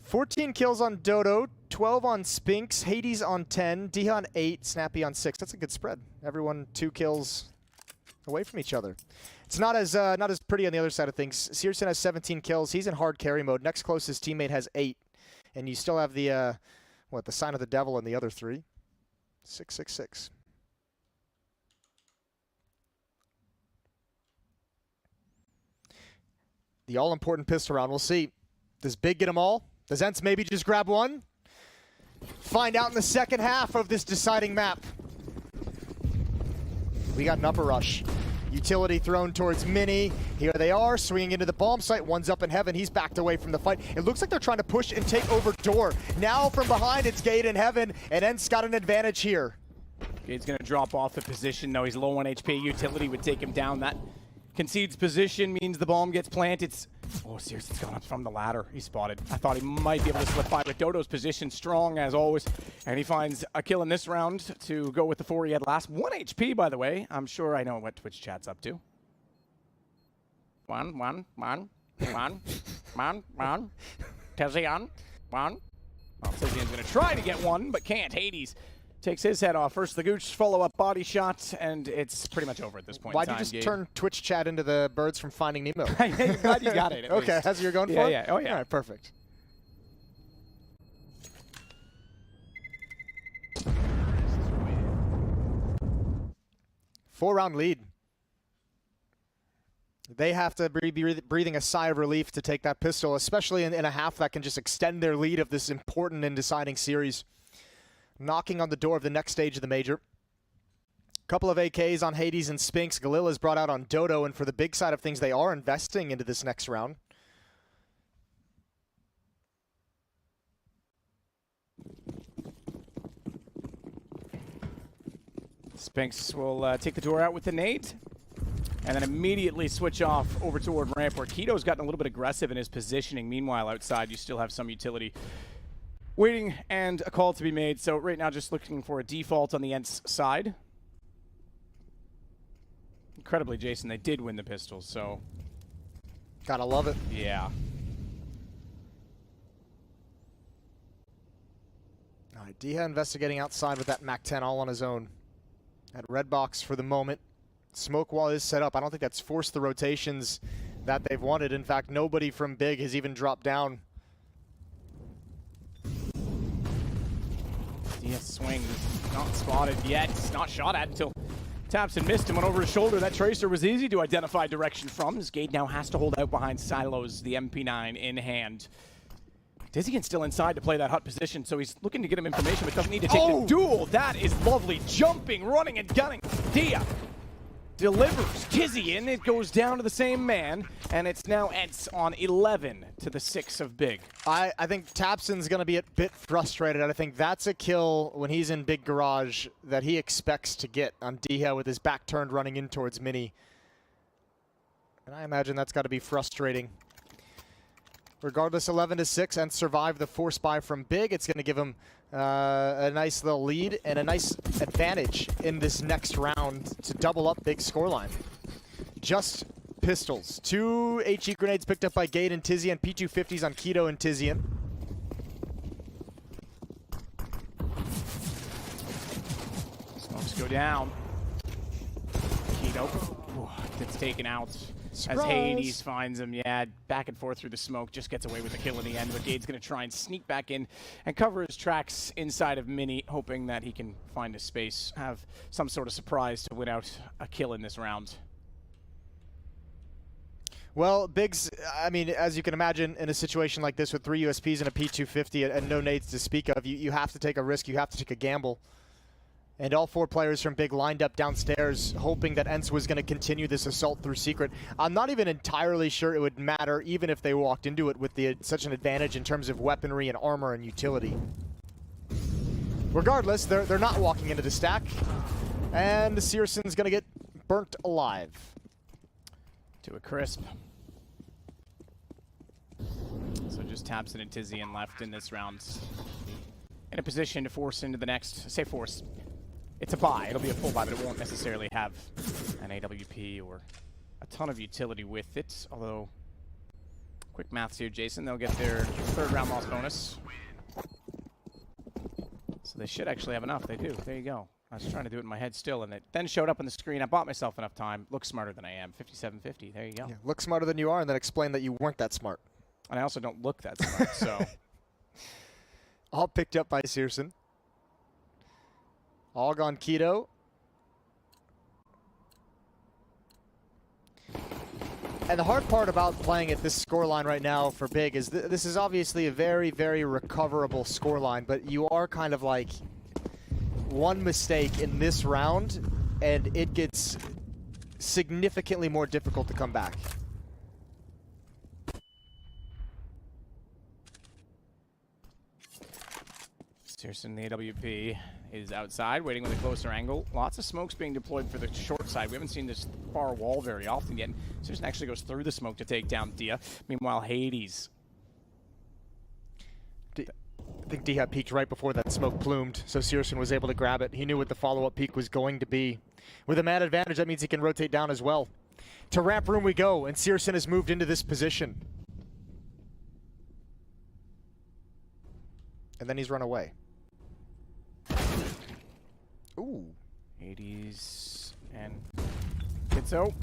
S1: 14 kills on Dodo, 12 on Spinks, Hades on 10, Diha on 8, Snappy on 6. That's a good spread. Everyone 2 kills away from each other. It's not as pretty on the other side of things. Searson has 17 kills. He's in hard carry mode. Next closest teammate has 8. And you still have the, the sign of the devil in the other 3. 666. The all-important pistol round. We'll see. Does Big get them all? Does ENCE maybe just grab 1? Find out in the second half of this deciding map. We got an upper rush. Utility thrown towards Mini. Here they are, swinging into the bomb site. One's up in heaven. He's backed away from the fight. It looks like they're trying to push and take over door. Now from behind, it's Gade in heaven, and ENCE got an advantage here.
S2: Gade's going to drop off the position. No, he's low on HP. Utility would take him down. That concedes position, means the bomb gets planted. Oh, Searson's gone up from the ladder. He's spotted. I thought he might be able to slip by, but Dodo's position strong as always. And he finds a kill in this round to go with the 4 he had last. 1 HP, by the way. I'm sure I know what Twitch chat's up to. One. Tezian. One. Well, Tezian's going to try to get 1, but can't. Hades takes his head off. First the Gooch, follow-up body shot, and it's pretty much over at this point.
S1: Why'd you just turn Twitch chat into the birds from Finding Nemo?
S2: I'm glad you got it.
S1: Okay, that's what you're going for?
S2: Yeah. Oh, yeah.
S1: All right, perfect. Four-round lead. They have to be breathing a sigh of relief to take that pistol, especially in a half that can just extend their lead of this important and deciding series. Knocking on the door of the next stage of the major. Couple of AKs on Hades and Spinks. Galilla's brought out on Dodo, and for the big side of things, they are investing into this next round.
S2: Spinks will take the door out with the nade, and then immediately switch off over toward ramp, where Keto's gotten a little bit aggressive in his positioning. Meanwhile, outside, you still have some utility waiting and a call to be made. So right now, just looking for a default on the ENCE side. Incredibly, Jason, they did win the pistols, so...
S1: Gotta love it.
S2: Yeah.
S1: All right, Diha investigating outside with that MAC-10 all on his own. At red box for the moment. Smoke wall is set up. I don't think that's forced the rotations that they've wanted. In fact, nobody from Big has even dropped down.
S2: Diaz swing, not spotted yet. It's not shot at until taps and missed him, went over his shoulder. That tracer was easy to identify direction from. This Gade now has to hold out behind silos, the MP9 in hand. Dizzykin's still inside to play that hut position, so he's looking to get him information, but doesn't need to take the duel. That is lovely. Jumping, running, and gunning. Dia delivers. Kizzy in. It goes down to the same man, and it's now ENCE on 11 to the 6 of Big.
S1: I think Tapson's going to be a bit frustrated. I think that's a kill when he's in Big Garage that he expects to get on Diha with his back turned running in towards Mini. And I imagine that's got to be frustrating. Regardless, 11 to 6, and survive the force buy from Big. It's going to give him a nice little lead and a nice advantage in this next round to double up Big's scoreline. Just pistols. 2 HE grenades picked up by Gade and Tizian, P250s on Keto and Tizian.
S2: Smokes go down. Keto gets taken out.
S1: Surprise.
S2: As Hades finds him, yeah, back and forth through the smoke, just gets away with the kill in the end, but Gade's going to try and sneak back in and cover his tracks inside of Mini, hoping that he can find a space, have some sort of surprise to win out a kill in this round.
S1: Well, Biggs, I mean, as you can imagine, in a situation like this with 3 USPs and a P250 and no nades to speak of, you have to take a risk, you have to take a gamble. And all 4 players from Big lined up downstairs, hoping that ENCE was going to continue this assault through secret. I'm not even entirely sure it would matter, even if they walked into it with such an advantage in terms of weaponry and armor and utility. Regardless, they're not walking into the stack, and Searson's going to get burnt alive.
S2: To a crisp. So just Tapson and Tizian left in this round. In a position to force into the next, say force. It's a buy. It'll be a full buy, but it won't necessarily have an AWP or a ton of utility with it. Although, quick maths here, Jason. They'll get their 3rd round loss bonus. So they should actually have enough. They do. There you go. I was trying to do it in my head still, and it then showed up on the screen. I bought myself enough time. Look smarter than I am. 57.50. There you go.
S1: Yeah, look smarter than you are, and then explain that you weren't that smart.
S2: And I also don't look that smart, so.
S1: All picked up by Searson. All gone Keto. And the hard part about playing at this scoreline right now for Big is this is obviously a very, very recoverable scoreline, but you are kind of like one mistake in this round, and it gets significantly more difficult to come back.
S2: Searson, the AWP, is outside, waiting with a closer angle. Lots of smokes being deployed for the short side. We haven't seen this far wall very often yet. Searson actually goes through the smoke to take down Dia. Meanwhile, Hades.
S1: I think D had peaked right before that smoke plumed, so Searson was able to grab it. He knew what the follow-up peak was going to be. With a man advantage, that means he can rotate down as well. To ramp room we go, and Searson has moved into this position. And then he's run away. Ooh.
S2: Hades and Kitso.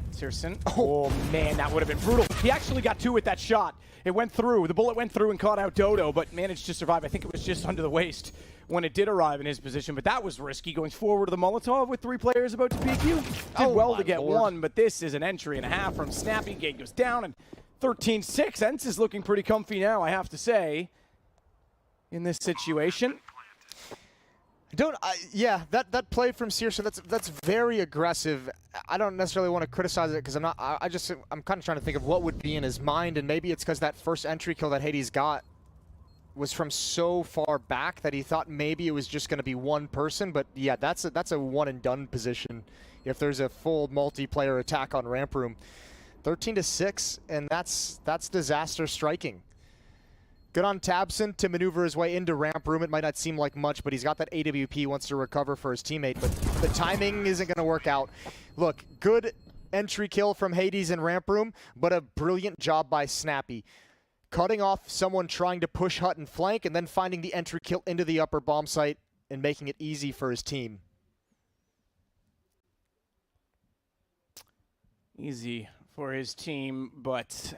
S2: Searson. Oh man, that would have been brutal. He actually got 2 with that shot. It went through. The bullet went through and caught out Dodo, but managed to survive. I think it was just under the waist when it did arrive in his position, but that was risky, going forward to the Molotov with 3 players about to PQ. Did well to get
S1: Lord.
S2: 1, but this is an entry and a half from Snappy. Gate goes down, and 13-6. ENCE is looking pretty comfy now, I have to say, in this situation.
S1: Yeah, that play from Searson, that's very aggressive. I don't necessarily want to criticize it because I'm kind of trying to think of what would be in his mind, and maybe it's because that first entry kill that Hades got was from so far back that he thought maybe it was just going to be one person, but yeah, that's a one and done position if there's a full multiplayer attack on Ramp Room. 13-6, and that's disaster striking. Good on Tabson to maneuver his way into Ramp Room. It might not seem like much, but he's got that AWP, he wants to recover for his teammate, but the timing isn't going to work out. Look, good entry kill from Hades in Ramp Room, but a brilliant job by Snappy. Cutting off someone trying to push hut and flank, and then finding the entry kill into the upper bomb site and making it easy for his team.
S2: Easy for his team, but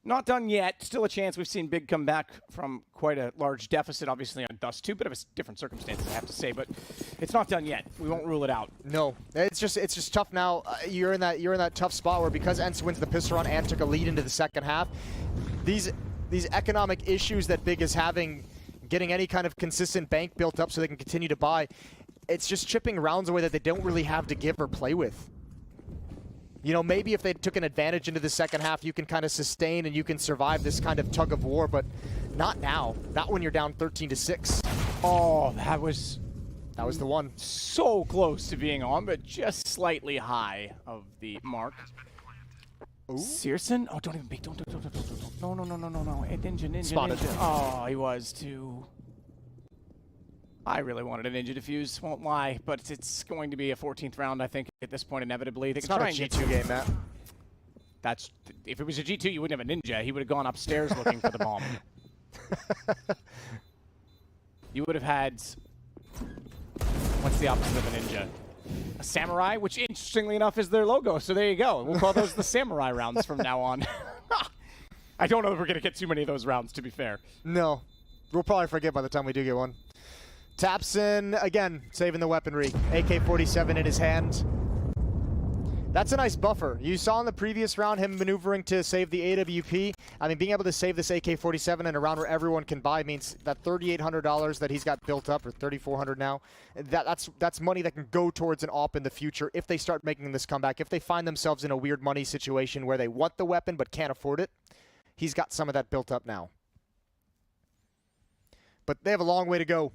S2: not done yet. Still a chance. We've seen Big come back from quite a large deficit, obviously on Dust 2. Bit of a different circumstances, I have to say, but it's not done yet. We won't rule it out.
S1: No, it's just tough now. You're in that tough spot where because ENCE wins the pistol round and took a lead into the second half, these economic issues that Big is having, getting any kind of consistent bank built up so they can continue to buy, it's just chipping rounds away that they don't really have to give or play with. You know, maybe if they took an advantage into the second half, you can kind of sustain and you can survive this kind of tug of war, but not now. Not when you're down 13-6.
S2: Oh, that was
S1: the one.
S2: So close to being on, but just slightly high of the mark.
S1: Ooh.
S2: Searson? Oh, don't even peek. Don't. No. Ninja.
S1: Spotted.
S2: Oh, he was too. I really wanted a Ninja defuse, won't lie, but it's going to be a 14th round, I think, at this point, inevitably.
S1: It's not a G2 game, Matt.
S2: That's, if it was a G2, you wouldn't have a Ninja. He would have gone upstairs looking for the bomb. You would have had, what's the opposite of a Ninja? A Samurai, which interestingly enough is their logo, so there you go. We'll call those the Samurai rounds from now on. I don't know if we're going to get too many of those rounds, to be fair.
S1: No. We'll probably forget by the time we do get one. Tapson, again, saving the weaponry. AK-47 in his hand. That's a nice buffer. You saw in the previous round him maneuvering to save the AWP. I mean, being able to save this AK-47 in a round where everyone can buy means that $3,800 that he's got built up, or $3,400 now, that's money that can go towards an AWP in the future if they start making this comeback. If they find themselves in a weird money situation where they want the weapon but can't afford it, he's got some of that built up now. But they have a long way to go.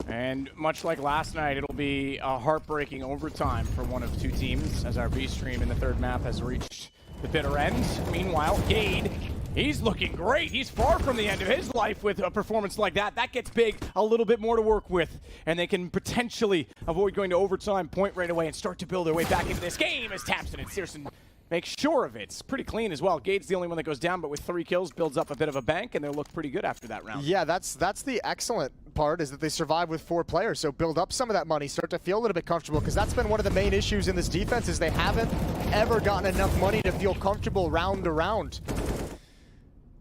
S2: And much like last night, it'll be a heartbreaking overtime for one of two teams as our B stream in the third map has reached the bitter end. Meanwhile, Gade, he's looking great. He's far from the end of his life with a performance like that. That gets Big a little bit more to work with, and they can potentially avoid going to overtime, point right away, and start to build their way back into this game as Tapson and Searson make sure of it. It's pretty clean as well. Gade's the only one that goes down, but with 3 kills, builds up a bit of a bank, and they'll look pretty good after that round.
S1: Yeah, that's the excellent part, is that they survive with 4 players. So build up some of that money, start to feel a little bit comfortable, because that's been one of the main issues in this defense, is they haven't ever gotten enough money to feel comfortable round to round.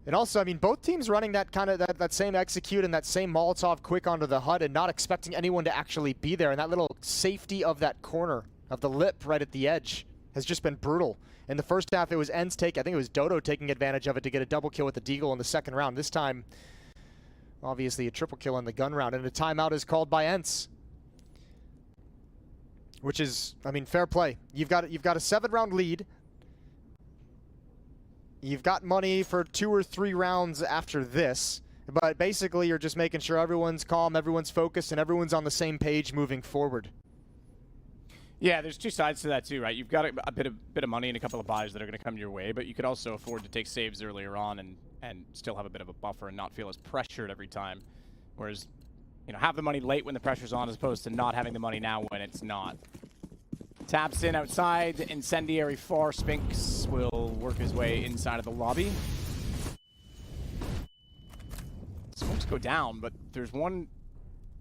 S1: And also, I mean, both teams running that kind of that same execute and that same Molotov quick onto the HUD and not expecting anyone to actually be there. And that little safety of that corner of the lip right at the edge has just been brutal. In the first half, it was ENCE I think it was Dodo taking advantage of it to get a double kill with the Deagle in the second round. This time, obviously a triple kill in the gun round, and a timeout is called by ENCE. Which is, I mean, fair play. You've got a 7-round lead. You've got money for 2 or 3 rounds after this, but basically you're just making sure everyone's calm, everyone's focused, and everyone's on the same page moving forward.
S2: Yeah, there's 2 sides to that too, right? You've got a bit of money and a couple of buys that are going to come your way, but you could also afford to take saves earlier on and still have a bit of a buffer and not feel as pressured every time. Whereas, you know, have the money late when the pressure's on as opposed to not having the money now when it's not. Taps in outside, incendiary far. Spinks will work his way inside of the lobby. Smokes go down, but there's one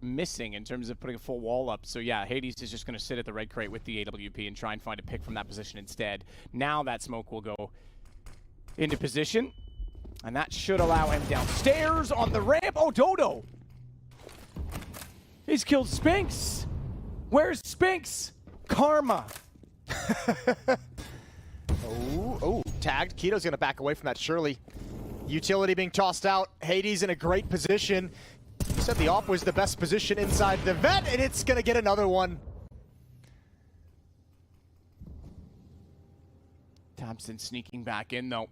S2: missing in terms of putting a full wall up. So yeah, Hades is just going to sit at the red crate with the AWP and try and find a pick from that position instead. Now that smoke will go into position, and that should allow him downstairs on the ramp. Oh, Dodo! He's killed Spinks! Where's Spinks? Karma!
S1: Oh, tagged. Keto's going to back away from that, surely. Utility being tossed out. Hades in a great position. You said the AWP was the best position inside the vet, and it's going to get another one.
S2: Thompson sneaking back in, though.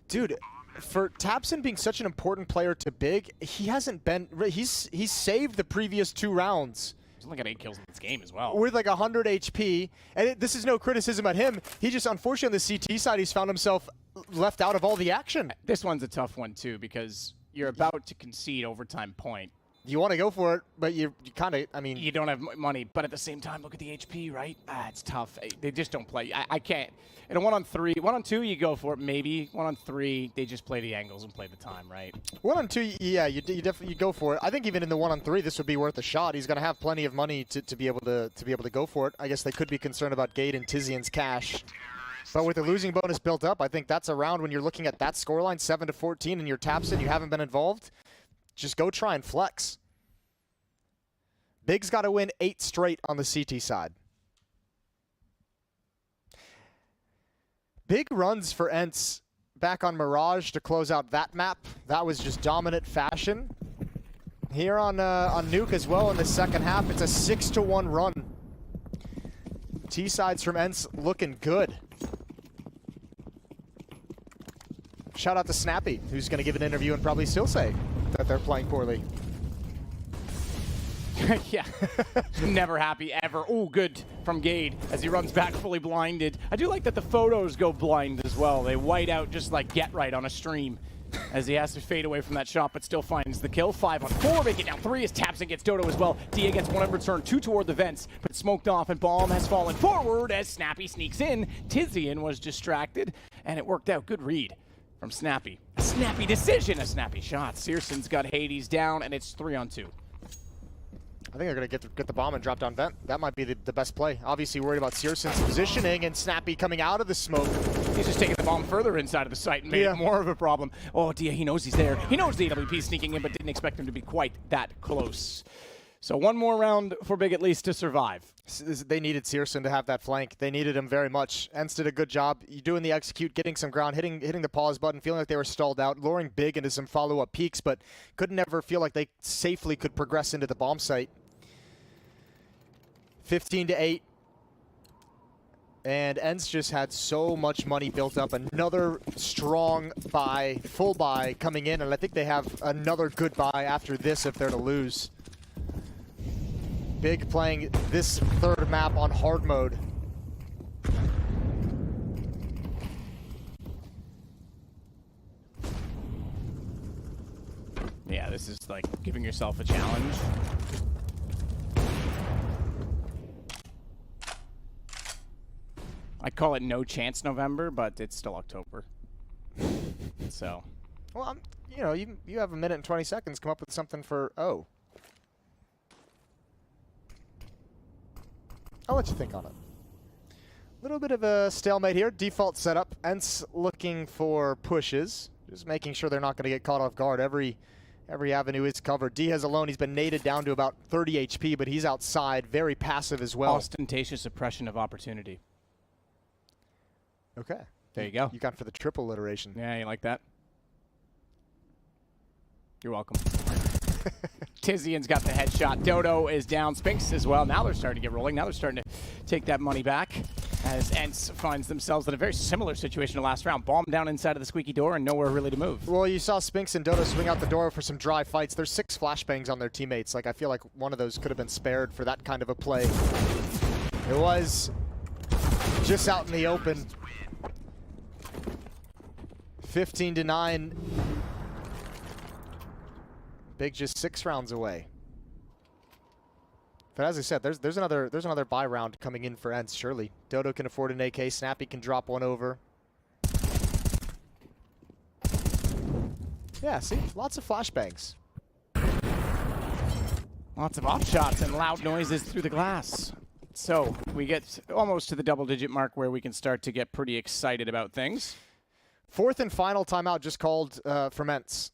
S1: Dude, for Tapson being such an important player to Big, he hasn't been. He's saved the previous 2 rounds.
S2: He's only got 8 kills in this game as well.
S1: With like 100 HP, and this is no criticism at him. He just, unfortunately, on the CT side, he's found himself left out of all the action.
S2: This one's a tough one too because you're about to concede overtime point.
S1: You want to go for it, but you kind of, I mean...
S2: You don't have money, but at the same time, look at the HP, right? It's tough. They just don't play. I can't. In a 1-on-3, 1-on-2, you go for it, maybe. 1-on-3, they just play the angles and play the time, right?
S1: 1-on-2, yeah, you definitely go for it. I think even in the 1-on-3, this would be worth a shot. He's going to have plenty of money to be able to go for it. I guess they could be concerned about Gade and Tizian's cash. But with the losing bonus built up, I think that's a round when you're looking at that scoreline, 7-14, and you're Tapson, you haven't been involved. Just go try and flex. Big's got to win 8 straight on the CT side. Big runs for ENCE back on Mirage to close out that map. That was just dominant fashion. Here on Nuke as well in the second half, it's a 6-1 run. T-sides from ENCE looking good. Shout out to Snappy, who's going to give an interview and probably still say that they're playing poorly.
S2: Yeah, never happy ever. Oh, good from Gade as he runs back fully blinded. I do like that the photos go blind as well. They white out just like Get Right on a stream as he has to fade away from that shot, but still finds the kill. 5-on-4, make it down 3 as Tapson gets Dodo as well. Dia gets 1 in return, 2 toward the vents, but smoked off and Bomb has fallen forward as Snappy sneaks in. Tizian was distracted, and it worked out. Good read from Snappy. A snappy decision, a snappy shot. Searson's got Hades down, and it's 3-on-2.
S1: I think they're going to get the bomb and drop down vent. That might be the best play. Obviously worried about Searson's positioning and Snappy coming out of the smoke.
S2: He's just taking the bomb further inside of the site and made it more of a problem. Oh, Dia, he knows he's there. He knows the AWP sneaking in, but didn't expect him to be quite that close. So one more round for Big at least to survive.
S1: They needed Searson to have that flank. They needed him very much. ENCE did a good job. You doing the execute, getting some ground, hitting the pause button, feeling like they were stalled out, luring Big into some follow-up peaks, but couldn't ever feel like they safely could progress into the bomb site. 15-8. And ENCE just had so much money built up. Another strong buy, full buy coming in, and I think they have another good buy after this if they're to lose. Big playing this third map on hard mode.
S2: Yeah, this is like giving yourself a challenge. I call it no chance November, but it's still October. So.
S1: Well, you know, you have a minute and 20 seconds. Come up with something for O. I'll let you think on it. A little bit of a stalemate here. Default setup. ENCE looking for pushes. Just making sure they're not going to get caught off guard. Every avenue is covered. Diaz alone, he's been naded down to about 30 HP, but he's outside. Very passive as well.
S2: Ostentatious suppression of opportunity.
S1: Okay.
S2: There you go.
S1: You got for the triple alliteration.
S2: Yeah, you like that? You're welcome. Tizian's got the headshot. Dodo is down. Spinks as well. Now they're starting to get rolling. Now they're starting to take that money back as ENCE finds themselves in a very similar situation to last round. Bomb down inside of the squeaky door and nowhere really to move.
S1: Well, you saw Spinks and Dodo swing out the door for some dry fights. There's 6 flashbangs on their teammates. Like, I feel like one of those could have been spared for that kind of a play. It was just out in the open. 15-9. Big just 6 rounds away. But as I said, there's another buy round coming in for ENCE, surely. Dodo can afford an AK, Snappy can drop one over. Yeah, see? Lots of flashbangs.
S2: Lots of off shots and loud noises through the glass. So we get almost to the double-digit mark where we can start to get pretty excited about things.
S1: 4th and final timeout just called from ENCE.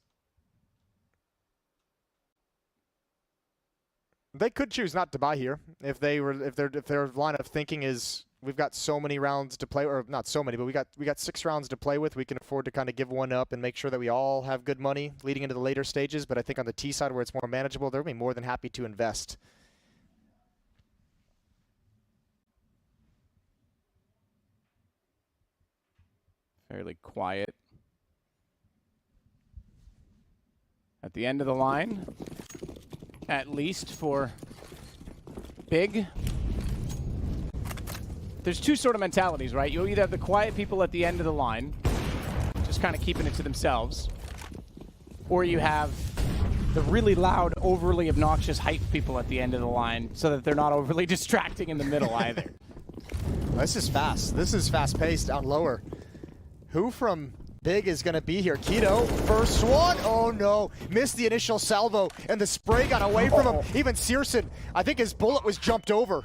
S1: They could choose not to buy here if their line of thinking is we've got so many rounds to play, or not so many, but we got 6 rounds to play with. We can afford to kind of give one up and make sure that we all have good money leading into the later stages. But I think on the T side where it's more manageable, they'll be more than happy to invest.
S2: Fairly quiet at the end of the line, at least for Big. There's two sort of mentalities, right? You either have the quiet people at the end of the line, just kind of keeping it to themselves, or you have the really loud, overly obnoxious hype people at the end of the line so that they're not overly distracting in the middle either.
S1: This is fast. This is fast-paced down lower. Who from Big is going to be here? Keto, first one. Oh no, missed the initial salvo and the spray got away from him. Even Searson, I think his bullet was jumped over.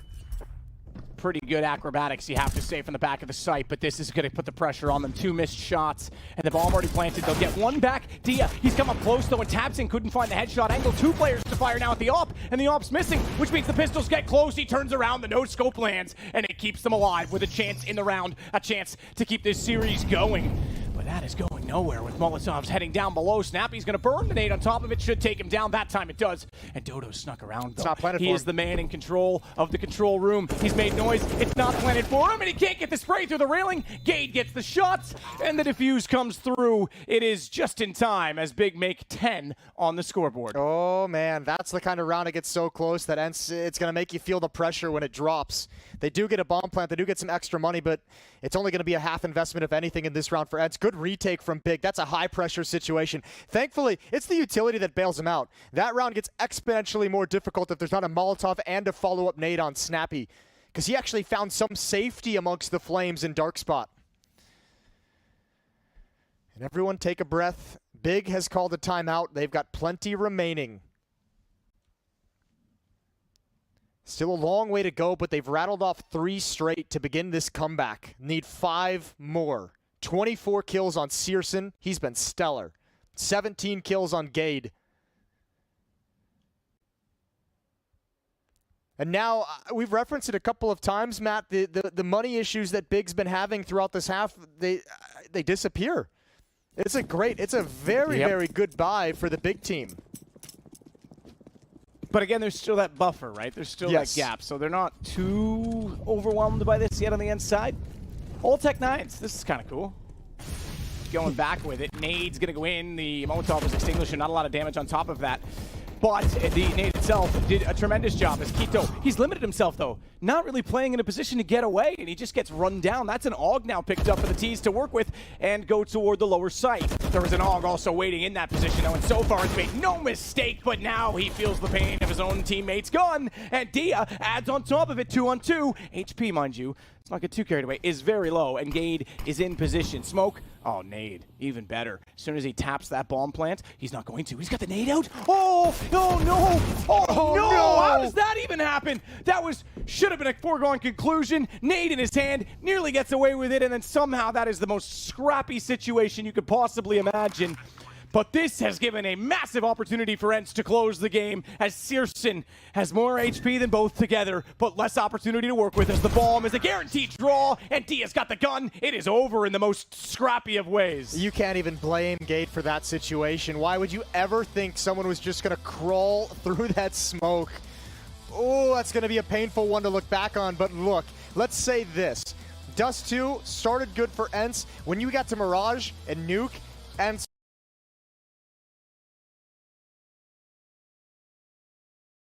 S2: Pretty good acrobatics, you have to say, from the back of the site, but this is going to put the pressure on them. 2 missed shots, and the bomb already planted. They'll get one back. Dia, he's come up close, though, and Tabson couldn't find the headshot angle. 2 players to fire now at the op, and the op's missing, which means the pistols get close. He turns around, the no-scope lands, and it keeps them alive with a chance in the round, a chance to keep this series going. But that is going nowhere with Molotovs heading down below. Snappy's going to burn the nade on top of it, should take him down. That time it does, and Dodo snuck around, though. He is the man in control of the control room. He's made noise. It's not planted for him, and he can't get the spray through the railing. Gade gets the shots, and the defuse comes through. It is just in time as Big make 10 on the scoreboard.
S1: Oh man, that's the kind of round that gets so close that ENCE, it's going to make you feel the pressure when it drops. They do get a bomb plant, they do get some extra money, but it's only going to be a half investment, if anything, in this round for ENCE. Good retake from Big. That's a high-pressure situation. Thankfully, it's the utility that bails him out. That round gets exponentially more difficult if there's not a Molotov and a follow-up nade on Snappy, because he actually found some safety amongst the flames in Dark Spot. And everyone take a breath. Big has called a timeout. They've got plenty remaining. Still a long way to go, but they've rattled off 3 straight to begin this comeback. Need 5 more. 24 kills on Searson. He's been stellar. 17 kills on Gade. And now, we've referenced it a couple of times, Matt, the money issues that Big's been having throughout this half, they disappear. It's a very good buy for the Big team.
S2: But again, there's still that buffer, right? There's still that gap, so they're not too overwhelmed by this yet on the ENCE side. All Tech 9s, this is kind of cool. Going back with it. Nade's going to go in. The Molotov was extinguished, and not a lot of damage on top of that. But the nade itself did a tremendous job as Keto. He's limited himself, though. Not really playing in a position to get away, and he just gets run down. That's an AUG now picked up for the T's to work with and go toward the lower site. There is an AUG also waiting in that position, though, and so far it's made no mistake, but now he feels the pain of his own teammate's gun, and Dia adds on top of it 2-on-2. HP, mind you, let's not get too carried away, is very low, and Gade is in position. Smoke, oh, nade, even better. As soon as he taps that bomb plant, he's not going to. He's got the nade out. Oh, no, no. Oh, no. How does that even happen? That should have been a foregone conclusion. Nade in his hand, nearly gets away with it, and then somehow that is the most scrappy situation you could possibly imagine. But this has given a massive opportunity for ENCE to close the game, as Searson has more HP than both together, but less opportunity to work with, as the bomb is a guaranteed draw, and Dia's got the gun. It is over in the most scrappy of ways.
S1: You can't even blame Gade for that situation. Why would you ever think someone was just going to crawl through that smoke? Oh, that's going to be a painful one to look back on, but look, let's say this. Dust 2 started good for ENCE. When you got to Mirage and Nuke, ENCE